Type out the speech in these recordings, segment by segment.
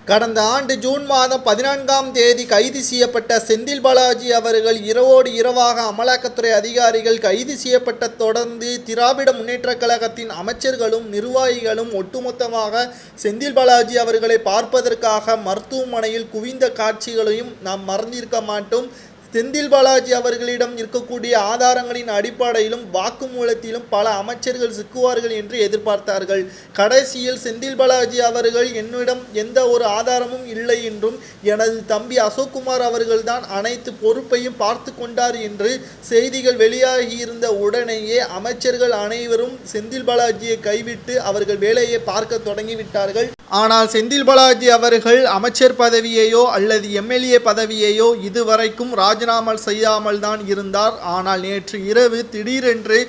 கடந்த ஆண்டு ஜூன் மாதம் 14ஆம் தேதி கைது செய்யப்பட்ட செந்தில் பாலாஜி அவர்கள் இரவோடு இரவாக அமலாக்கத்துறை அதிகாரிகள் கைது செய்யப்பட்ட தொடர்ந்து திராவிட முன்னேற்றக் கழகத்தின் அமைச்சர்களும் நிர்வாகிகளும் ஒட்டுமொத்தமாக செந்தில் பாலாஜி அவர்களை பார்ப்பதற்காக மருத்துவமனையில் குவிந்த காட்சிகளையும் நாம் மறந்திருக்க மாட்டோம். செந்தில் பாலாஜி அவர்களிடம் இருக்கக்கூடிய ஆதாரங்களின் அடிப்படையிலும் வாக்குமூலத்திலும் பல அமைச்சர்கள் சிக்குவார்கள் என்று எதிர்பார்த்தார்கள். கடைசியில் செந்தில் பாலாஜி அவர்கள் என்னிடம் எந்த ஒரு ஆதாரமும் இல்லை என்றும் எனது தம்பி அசோக்குமார் அவர்கள்தான் அனைத்து பொறுப்பையும் பார்த்து கொண்டார் என்று செய்திகள் வெளியாகியிருந்த உடனேயே அமைச்சர்கள் அனைவரும் செந்தில் பாலாஜியை கைவிட்டு அவர்கள் வேலையை பார்க்க தொடங்கிவிட்டார்கள். ஆனால் செந்தில் பாலாஜி அவர்கள் அமைச்சர் பதவியையோ அல்லது எம்எல்ஏ பதவியையோ இதுவரைக்கும் ராஜினாமா செய்யாமல் தான் இருந்தார். ஆனால் நேற்று இரவு திடீரென்று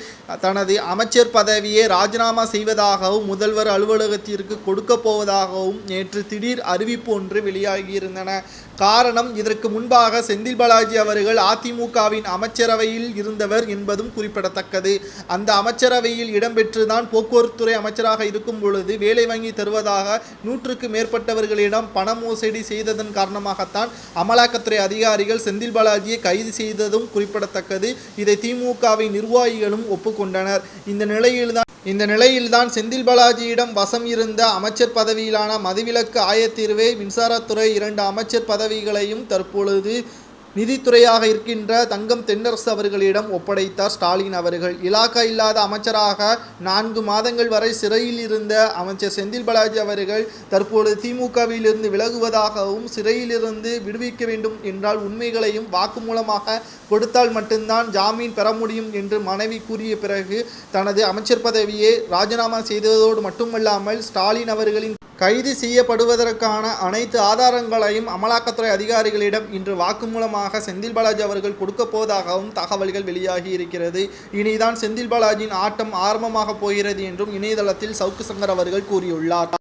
தனது அமைச்சர் பதவியை ராஜினாமா செய்வதாகவும் முதல்வர் அலுவலகத்திற்கு கொடுக்க போவதாகவும் நேற்று திடீர் அறிவிப்பு ஒன்று வெளியாகியிருந்தன. காரணம், இதற்கு முன்பாக செந்தில் பாலாஜி அவர்கள் அதிமுகவின் அமைச்சரவையில் இருந்தவர் என்பதும் குறிப்பிடத்தக்கது. அந்த அமைச்சரவையில் இடம்பெற்றுதான் போக்குவரத்துறை அமைச்சராக இருக்கும் பொழுது வேலை வாங்கி தருவதாக 100க்கு மேற்பட்டவர்களிடம் பண மோசடி செய்ததன் காரணமாகத்தான் அமலாக்கத்துறை அதிகாரிகள் செந்தில் பாலாஜியை கைது செய்ததும் குறிப்பிடத்தக்கது. இதை திமுகவின் நிர்வாகிகளும் ஒப்புக்கொண்டனர். இந்த நிலையில்தான் செந்தில் பாலாஜியிடம் வசம் இருந்த அமைச்சர் பதவியிலான மதுவிலக்கு ஆயத்தீர்வை, மின்சாரத்துறை 2 அமைச்சர் பதவிகளையும் தற்பொழுது நிதித்துறையாக இருக்கின்ற தங்கம் தென்னரசு அவர்களிடம் ஒப்படைத்தார் ஸ்டாலின் அவர்கள். இலாக்கா இல்லாத அமைச்சராக 4 மாதங்கள் வரை சிறையில் இருந்த அமைச்சர் செந்தில் பாலாஜி அவர்கள் தற்பொழுது திமுகவிலிருந்து விலகுவதாகவும் சிறையிலிருந்து விடுவிக்க வேண்டும் என்றால் உண்மைகளையும் வாக்குமூலமாக கொடுத்தால் மட்டும்தான் ஜாமீன் பெற முடியும் என்று மனைவி கூறிய பிறகு தனது அமைச்சர் பதவியை ராஜினாமா செய்ததோடு மட்டுமல்லாமல் ஸ்டாலின் அவர்களின் கைது செய்யப்படுவதற்கான அனைத்து ஆதாரங்களையும் அமலாக்கத்துறை அதிகாரிகளிடம் இன்று வாக்குமூலமாக செந்தில் பாலாஜி அவர்கள் கொடுக்க போவதாகவும் தகவல்கள் வெளியாகி இருக்கிறது. இனிதான் செந்தில் பாலாஜியின் ஆட்டம் ஆரம்பமாக போகிறது என்றும் இணையதளத்தில் சவுக்கு சங்கர் அவர்கள் கூறியுள்ளார்.